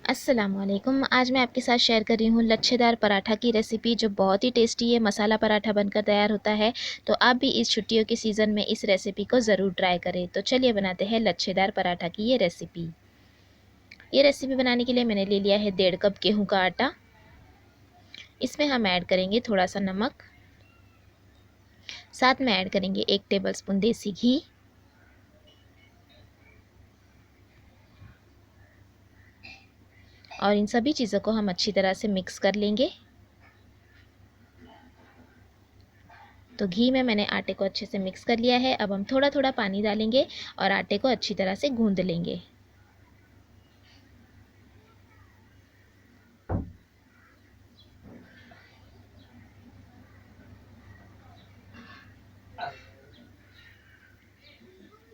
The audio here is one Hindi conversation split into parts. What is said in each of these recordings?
अस्सलामुअलैकुम। आज मैं आपके साथ शेयर कर रही हूँ लच्छेदार पराठा की रेसिपी, जो बहुत ही टेस्टी है। मसाला पराठा बनकर तैयार होता है। तो आप भी इस छुट्टियों के सीज़न में इस रेसिपी को ज़रूर ट्राई करें। तो चलिए बनाते हैं लच्छेदार पराठा की ये रेसिपी। ये रेसिपी बनाने के लिए मैंने ले लिया है 1.5 कप गेहूँ का आटा। इसमें हम ऐड करेंगे थोड़ा सा नमक, साथ में ऐड करेंगे 1 टेबलस्पून देसी घी, और इन सभी चीज़ों को हम अच्छी तरह से मिक्स कर लेंगे। तो घी में मैंने आटे को अच्छे से मिक्स कर लिया है। अब हम थोड़ा थोड़ा पानी डालेंगे और आटे को अच्छी तरह से गूंद लेंगे।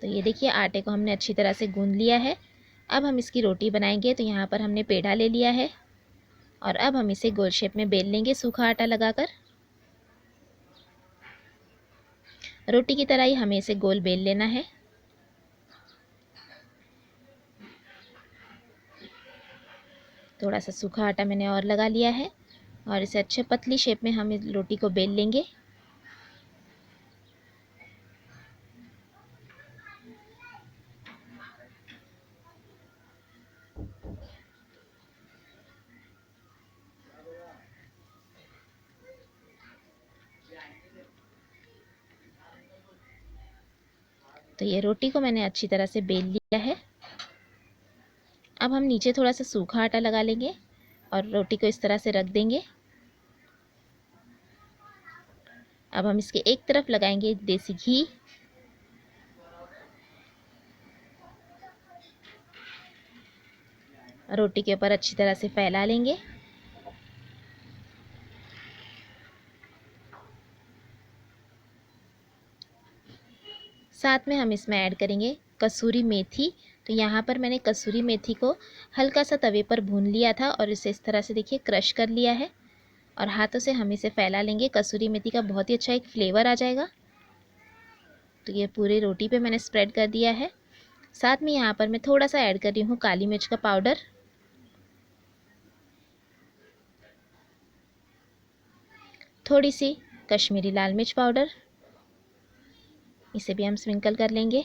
तो ये देखिए, आटे को हमने अच्छी तरह से गूंद लिया है। अब हम इसकी रोटी बनाएंगे। तो यहाँ पर हमने पेड़ा ले लिया है और अब हम इसे गोल शेप में बेल लेंगे सूखा आटा लगाकर। रोटी की तरह ही हमें इसे गोल बेल लेना है। थोड़ा सा सूखा आटा मैंने और लगा लिया है और इसे अच्छे पतली शेप में हम इस रोटी को बेल लेंगे। तो ये रोटी को मैंने अच्छी तरह से बेल लिया है। अब हम नीचे थोड़ा सा सूखा आटा लगा लेंगे और रोटी को इस तरह से रख देंगे। अब हम इसके एक तरफ लगाएंगे देसी घी, रोटी के ऊपर अच्छी तरह से फैला लेंगे। साथ में हम इसमें ऐड करेंगे कसूरी मेथी। तो यहाँ पर मैंने कसूरी मेथी को हल्का सा तवे पर भून लिया था और इसे इस तरह से देखिए क्रश कर लिया है और हाथों से हम इसे फैला लेंगे। कसूरी मेथी का बहुत ही अच्छा एक फ्लेवर आ जाएगा। तो ये पूरी रोटी पे मैंने स्प्रेड कर दिया है। साथ में यहाँ पर मैं थोड़ा सा ऐड कर रही हूँ काली मिर्च का पाउडर, थोड़ी सी कश्मीरी लाल मिर्च पाउडर, इसे भी हम स्प्रिंकल कर लेंगे।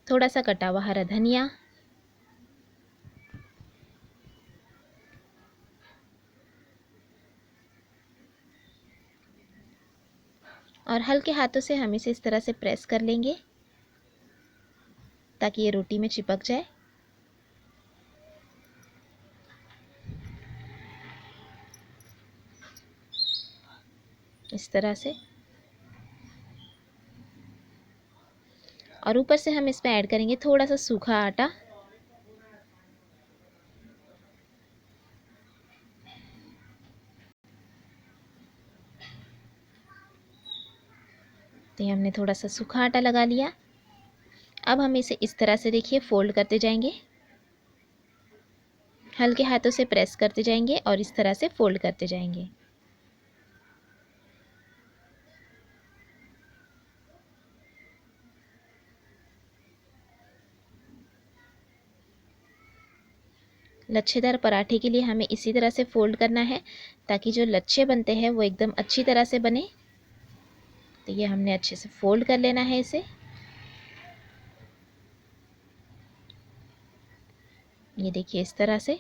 थोड़ा सा कटा हुआ हरा धनिया, और हल्के हाथों से हम इसे इस तरह से प्रेस कर लेंगे ताकि ये रोटी में चिपक जाए। इस तरह से। और ऊपर से हम इसमें ऐड करेंगे थोड़ा सा सूखा आटा। तो ये हमने थोड़ा सा सूखा आटा लगा लिया। अब हम इसे इस तरह से देखिए फोल्ड करते जाएंगे, हल्के हाथों से प्रेस करते जाएंगे और इस तरह से फोल्ड करते जाएंगे। लच्छेदार पराठे के लिए हमें इसी तरह से फोल्ड करना है ताकि जो लच्छे बनते हैं वो एकदम अच्छी तरह से बने। तो ये हमने अच्छे से फोल्ड कर लेना है इसे। ये देखिए इस तरह से।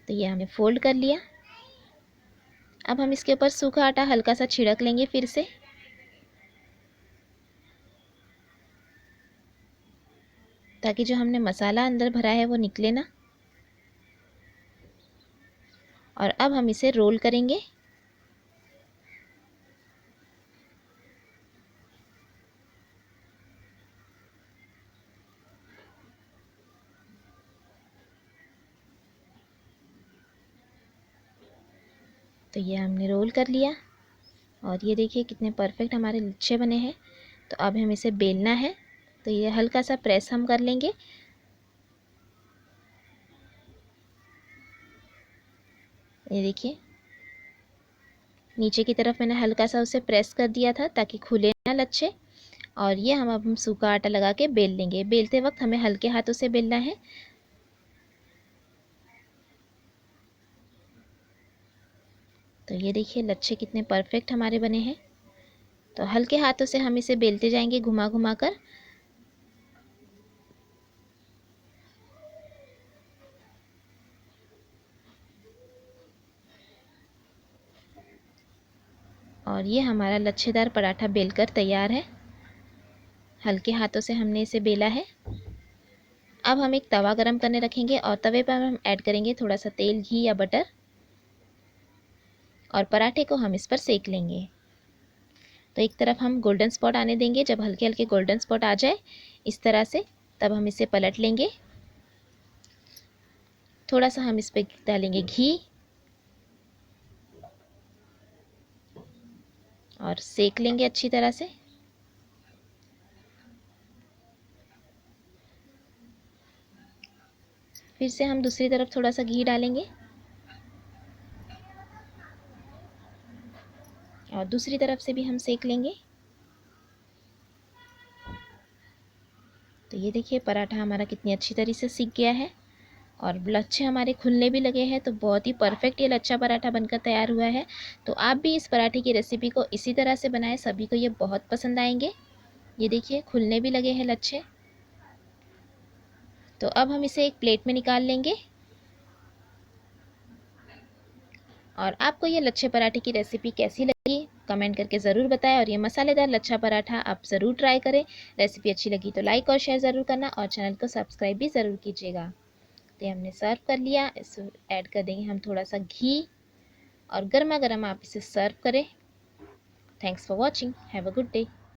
तो ये हमने फोल्ड कर लिया। अब हम इसके ऊपर सूखा आटा हल्का सा छिड़क लेंगे फिर से, ताकि जो हमने मसाला अंदर भरा है वो निकले ना। और अब हम इसे रोल करेंगे। तो ये हमने रोल कर लिया और ये देखिए कितने परफेक्ट हमारे लच्छे बने हैं। तो अब हम इसे बेलना है। तो ये हल्का सा प्रेस हम कर लेंगे। ये देखिए, नीचे की तरफ मैंने हल्का सा उसे प्रेस कर दिया था ताकि खुले ना लच्छे। और ये हम अब सूखा आटा लगा के बेल लेंगे। बेलते वक्त हमें हल्के हाथों से बेलना है। तो ये देखिए लच्छे कितने परफेक्ट हमारे बने हैं। तो हल्के हाथों से हम इसे बेलते जाएंगे घुमा घुमा कर। और ये हमारा लच्छेदार पराठा बेलकर तैयार है। हल्के हाथों से हमने इसे बेला है। अब हम एक तवा गरम करने रखेंगे और तवे पर हम ऐड करेंगे थोड़ा सा तेल, घी या बटर, और पराठे को हम इस पर सेक लेंगे। तो एक तरफ हम गोल्डन स्पॉट आने देंगे। जब हल्के हल्के गोल्डन स्पॉट आ जाए इस तरह से, तब हम इसे पलट लेंगे। थोड़ा सा हम इस पर डालेंगे घी और सेक लेंगे अच्छी तरह से। फिर से हम दूसरी तरफ थोड़ा सा घी डालेंगे और दूसरी तरफ से भी हम सेक लेंगे। तो ये देखिए पराठा हमारा कितनी अच्छी तरह से सीख गया है और लच्छे हमारे खुलने भी लगे हैं। तो बहुत ही परफेक्ट ये लच्छा पराठा बनकर तैयार हुआ है। तो आप भी इस पराठे की रेसिपी को इसी तरह से बनाएं, सभी को ये बहुत पसंद आएंगे। ये देखिए खुलने भी लगे हैं लच्छे। तो अब हम इसे एक प्लेट में निकाल लेंगे। और आपको ये लच्छे पराठे की रेसिपी कैसी लगी कमेंट करके ज़रूर बताएं। और ये मसालेदार लच्छा पराठा आप ज़रूर ट्राई करें। रेसिपी अच्छी लगी तो लाइक और शेयर ज़रूर करना और चैनल को सब्सक्राइब भी ज़रूर कीजिएगा। तो ये हमने सर्व कर लिया। इसमें ऐड कर देंगे हम थोड़ा सा घी और गर्मा गर्म आप इसे सर्व करें। Thanks for watching. Have a good day.